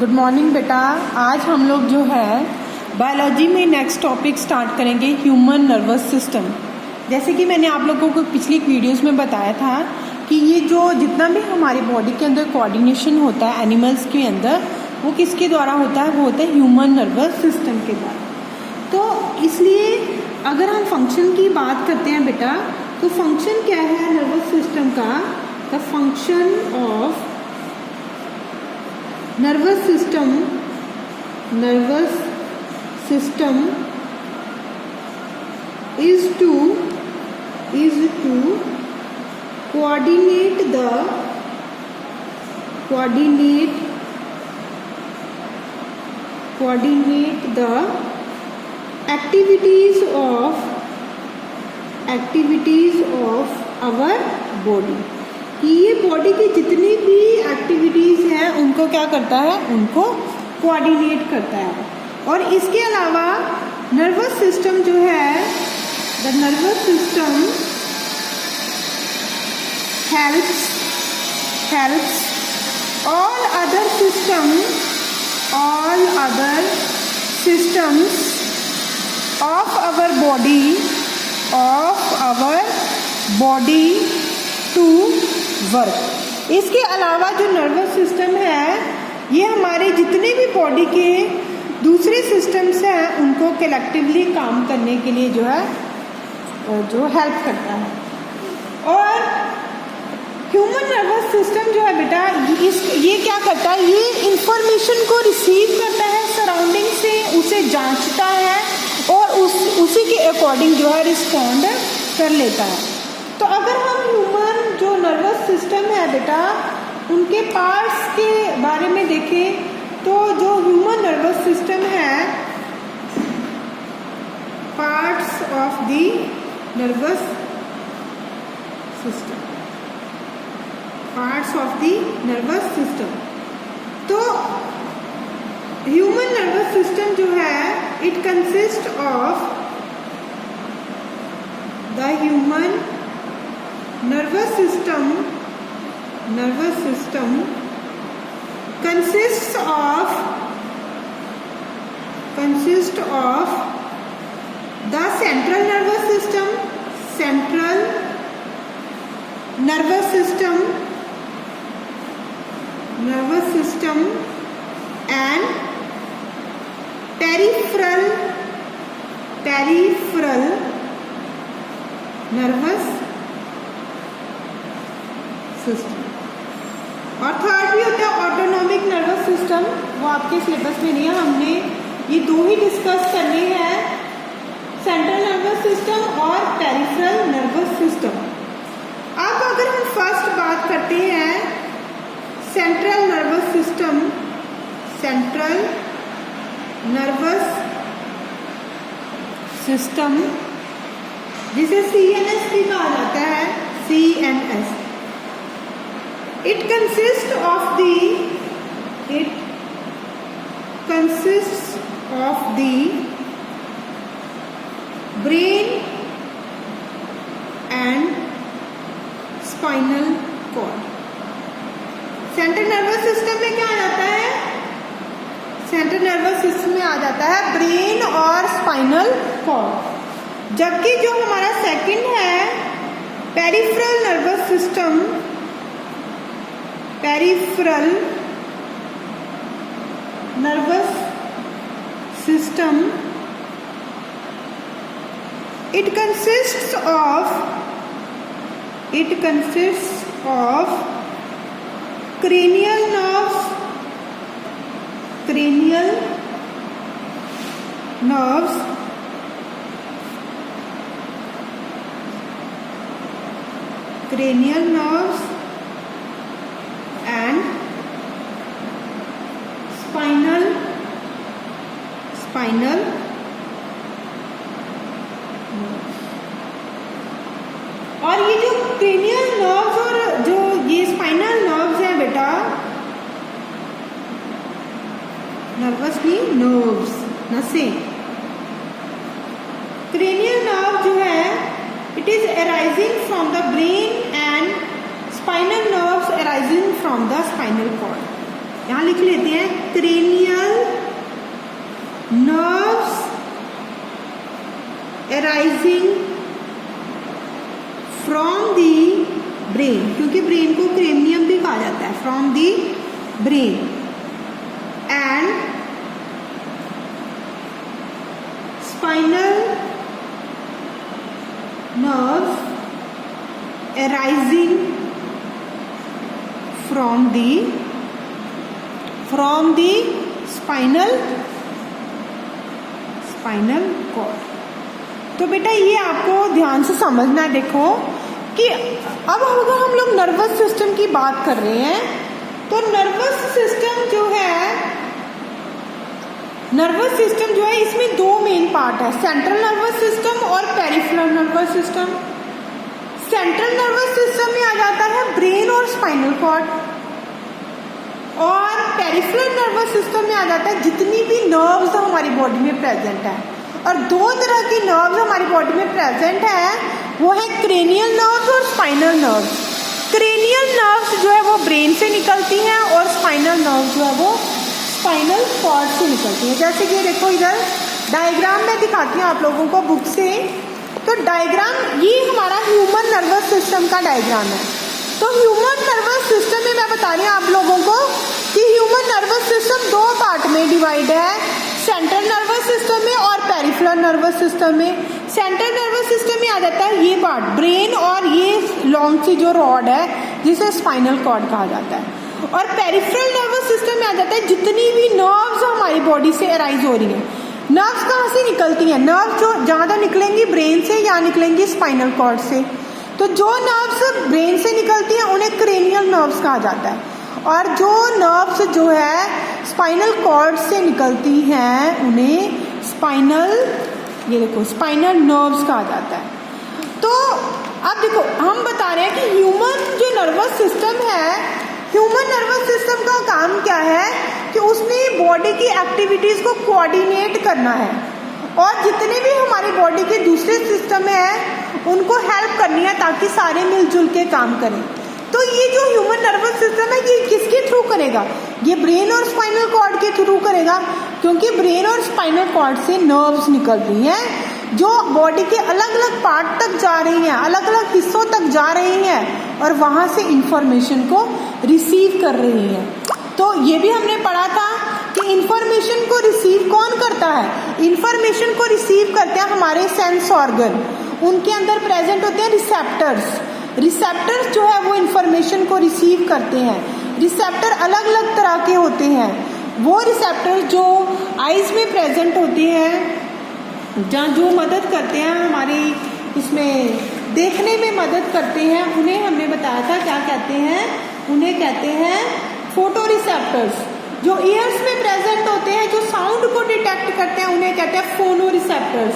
Good morning बेटा। आज हम लोग जो है बायोलॉजी में नेक्स्ट टॉपिक स्टार्ट करेंगे, ह्यूमन नर्वस सिस्टम। जैसे कि मैंने आप लोगों को पिछली वीडियोस में बताया था कि ये जो जितना भी हमारी बॉडी के अंदर कोऑर्डिनेशन होता है एनिमल्स के अंदर, वो किसके द्वारा होता है? वो होता है ह्यूमन नर्वस सिस्टम के द्वारा। तो इसलिए अगर हम फंक्शन की बात करते हैं बेटा, तो फंक्शन क्या है नर्वस सिस्टम का? The function of nervous system is to coordinate the activities of our body। कि ये बॉडी की जितनी भी एक्टिविटीज़ हैं उनको क्या करता है? उनको कोऑर्डिनेट करता है। और इसके अलावा नर्वस सिस्टम जो है, the nervous system helps all other systems of our body to work. इसके अलावा जो नर्वस सिस्टम है, ये हमारे जितने भी बॉडी के दूसरे सिस्टम्स हैं उनको कलेक्टिवली काम करने के लिए जो है जो हेल्प करता है। और ह्यूमन नर्वस सिस्टम जो है बेटा, ये क्या करता है? ये इंफॉर्मेशन को रिसीव करता है सराउंडिंग से, उसे जांचता है और उसी के अकॉर्डिंग जो है रिस्पॉन्ड कर लेता है। तो अगर हम ह्यूमन जो नर्वस सिस्टम है बेटा, उनके पार्ट्स के बारे में देखें, तो जो ह्यूमन नर्वस सिस्टम है, parts of the nervous system, तो ह्यूमन नर्वस सिस्टम जो है, it consist of the human nervous system consists of the central nervous system and peripheral nervous system. और थर्ड भी होता है ऑटोनॉमिक नर्वस सिस्टम। वो आपके सिलेबस में नहीं है, हमने ये दो ही डिस्कस करने हैं, सेंट्रल नर्वस सिस्टम और पेरिफेरल नर्वस सिस्टम। अब अगर हम फर्स्ट बात करते हैं सेंट्रल नर्वस सिस्टम, जिसे CNS भी कहा जाता है, CNS। It consists of the brain and spinal cord। Central nervous system में क्या आ जाता है? सेंट्रल नर्वस सिस्टम में आ जाता है ब्रेन और स्पाइनल कॉर्ड। जबकि जो हमारा सेकंड है peripheral nervous system, peripheral nervous system, it consists of cranial nerves and spinal और ये जो क्रेनियल नर्व्स और जो ये स्पाइनल नर्व्स हैं बेटा, नर्वस भी नर्व्स, नसें। क्रेनियल नर्व जो है, it is arising from the brain and spinal nerves arising from the spinal cord। यहाँ लिख लेते हैं cranial nerves arising from the brain, क्योंकि ब्रेन को क्रेनियम भी कहा जाता है, from the brain and spinal nerves arising from the spinal cord। तो बेटा ये आपको ध्यान से समझना है। देखो कि अब अगर हम लोग नर्वस सिस्टम की बात कर रहे हैं तो नर्वस सिस्टम जो है इसमें दो मेन पार्ट है, सेंट्रल नर्वस सिस्टम और peripheral nervous system. Central nervous system में आ जाता है ब्रेन और स्पाइनल कॉर्ड, और पेरिफेरल नर्वस सिस्टम में आ जाता है जितनी भी नर्व्स हमारी बॉडी में प्रेजेंट है। और दो तरह की नर्व्स हमारी बॉडी में प्रेजेंट है, वो है क्रेनियल नर्व्स और स्पाइनल नर्व्स। क्रेनियल नर्व्स जो है वो ब्रेन से निकलती हैं और स्पाइनल नर्व्स जो है वो स्पाइनल कॉर्ड से निकलती हैं। जैसे कि देखो इधर डायग्राम में दिखाती हूँ आप लोगों को बुक से। तो डायग्राम ये हमारा ह्यूमन नर्वस सिस्टम का डायग्राम है। तो ह्यूमन नर्वस सिस्टम में मैं बता रही हूँ आप लोगों को कि ह्यूमन नर्वस सिस्टम दो पार्ट में डिवाइड है, सेंट्रल नर्वस सिस्टम में और पेरिफेरल नर्वस सिस्टम में। सेंट्रल नर्वस सिस्टम में आ जाता है ये पार्ट ब्रेन और ये लॉन्ग सी जो रॉड है जिसे स्पाइनल कॉर्ड कहा जाता है। और पेरिफेरल नर्वस सिस्टम में आ जाता है जितनी भी नर्व्स हमारी बॉडी से अराइज हो रही हैं। नर्व्स कहाँ से निकलती हैं? नर्व्स जो ज़्यादा निकलेंगी ब्रेन से या निकलेंगी स्पाइनल कॉर्ड से। तो जो नर्व्स ब्रेन से निकलती हैं उन्हें क्रेनियल नर्व्स कहा जाता है, और जो नर्व्स जो है स्पाइनल कॉर्ड से निकलती हैं उन्हें स्पाइनल नर्व्स कहा जाता है। तो अब देखो हम बता रहे हैं कि ह्यूमन जो नर्वस सिस्टम है, ह्यूमन नर्वस सिस्टम का काम क्या है कि उसने बॉडी की एक्टिविटीज को कोऑर्डिनेट करना है, और जितने भी हमारी बॉडी के दूसरे सिस्टम है उनको हेल्प करनी है ताकि सारे मिलजुल के काम करें। तो ये जो ह्यूमन नर्वस सिस्टम है ये किसके थ्रू करेगा? ये ब्रेन और स्पाइनल कॉर्ड के थ्रू करेगा, क्योंकि ब्रेन और स्पाइनल कॉर्ड से नर्व्स निकल रही हैं जो बॉडी के अलग अलग पार्ट तक जा रही हैं, अलग अलग हिस्सों तक जा रही हैं और वहाँ से इंफॉर्मेशन को रिसीव कर रही हैं। तो ये भी हमने पढ़ा था कि इंफॉर्मेशन को रिसीव कौन करता है? इंफॉर्मेशन को रिसीव करते हैं हमारे सेंस ऑर्गन, उनके अंदर प्रेजेंट होते हैं रिसेप्टर्स। रिसेप्टर्स जो है वो इंफॉर्मेशन को रिसीव करते हैं। रिसेप्टर अलग अलग तरह के होते हैं। वो रिसेप्टर्स जो आइज में प्रेजेंट होते हैं, जहाँ जो मदद करते हैं हमारी इसमें देखने में मदद करते हैं, उन्हें हमने बताया था क्या कहते हैं? उन्हें कहते हैं फोटो रिसेप्टर्स। जो ईयर्स में प्रेजेंट होते हैं, जो साउंड को डिटेक्ट करते हैं, उन्हें कहते हैं फोनो रिसेप्टर्स।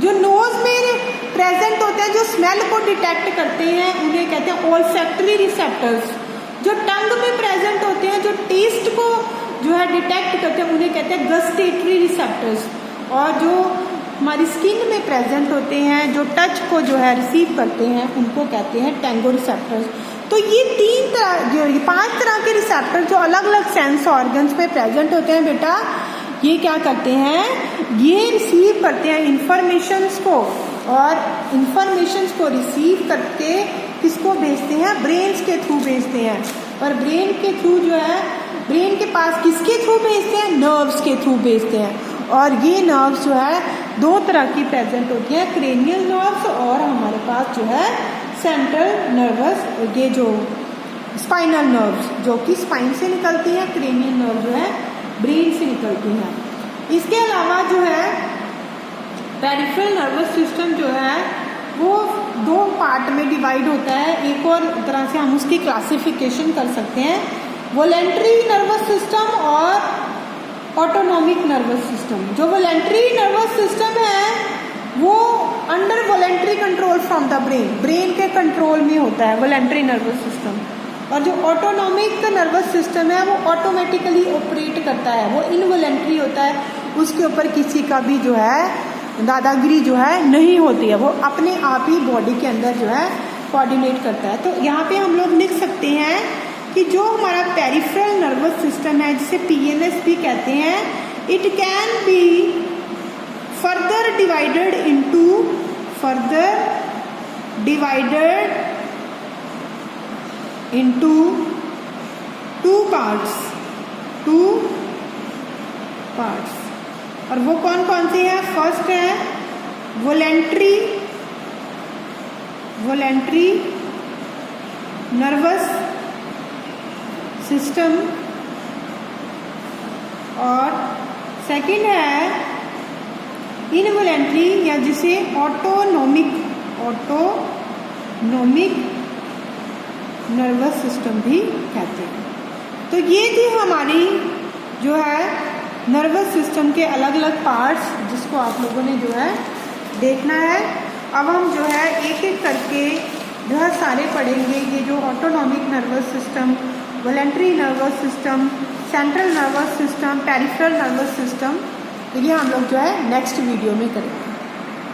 जो नोज में प्रेजेंट होते हैं, जो स्मेल को डिटेक्ट करते हैं, उन्हें कहते हैं ओल्फैक्टरी रिसेप्टर्स। जो टंग में प्रेजेंट होते हैं, जो टेस्ट को जो है डिटेक्ट करते हैं, उन्हें कहते हैं गस्टेटरी रिसेप्टर्स। और जो हमारी स्किन में प्रेजेंट होते हैं, जो टच को जो है रिसीव करते हैं, उनको कहते हैं टेंगो रिसेप्टर्स। तो ये 5 तरह के रिसेप्टर जो अलग अलग सेंस ऑर्गन्स में प्रेजेंट होते हैं बेटा, ये क्या करते हैं? ये रिसीव करते हैं इंफॉर्मेशंस को, और इंफॉर्मेशंस को रिसीव करके किसको भेजते हैं? ब्रेन्स के थ्रू भेजते हैं। और ब्रेन के थ्रू जो है ब्रेन के पास किसके थ्रू भेजते हैं? नर्व्स के थ्रू भेजते हैं। और ये नर्व्स जो है दो तरह की प्रेजेंट होती हैं, क्रेनियल नर्व्स और हमारे पास जो है सेंट्रल नर्वस, ये जो स्पाइनल नर्व्स जो कि स्पाइन से निकलती हैं, क्रेनियल नर्व जो है ब्रेन से निकलती हैं। इसके अलावा जो है पेरिफेरल नर्वस सिस्टम जो है वो 2 पार्ट में डिवाइड होता है। एक और तरह से हम उसकी क्लासिफिकेशन कर सकते हैं, वॉलेंटरी नर्वस सिस्टम और ऑटोनॉमिक नर्वस सिस्टम। जो वॉलेंटरी नर्वस सिस्टम है वो under voluntary control from the brain के कंट्रोल में होता है वॉलेंटरी नर्वस सिस्टम। और जो ऑटोनॉमिक नर्वस सिस्टम है वो ऑटोमेटिकली ऑपरेट करता है, वो इनवॉलेंटरी होता है, उसके ऊपर किसी का भी जो है दादागिरी जो है नहीं होती है, वो अपने आप ही बॉडी के अंदर जो है कोऑर्डिनेट करता है। तो यहाँ पे हम लोग लिख सकते हैं कि जो हमारा पेरिफेरल नर्वस सिस्टम है, जिसे PNS भी कहते हैं, it can be further divided into two parts. और वो कौन कौन से हैं? फर्स्ट है वोलेंट्री नर्वस सिस्टम, और सेकंड है इनवोलेंट्री, या जिसे ऑटोनोमिक नर्वस सिस्टम भी कहते हैं। तो ये थी हमारी जो है नर्वस सिस्टम के अलग अलग पार्ट्स, जिसको आप लोगों ने जो है देखना है। अब हम जो है एक एक करके जो है सारे पढ़ेंगे। ये जो autonomic nervous system, voluntary nervous system, central nervous system, peripheral nervous system, तो ये हम लोग जो है नेक्स्ट वीडियो में करेंगे।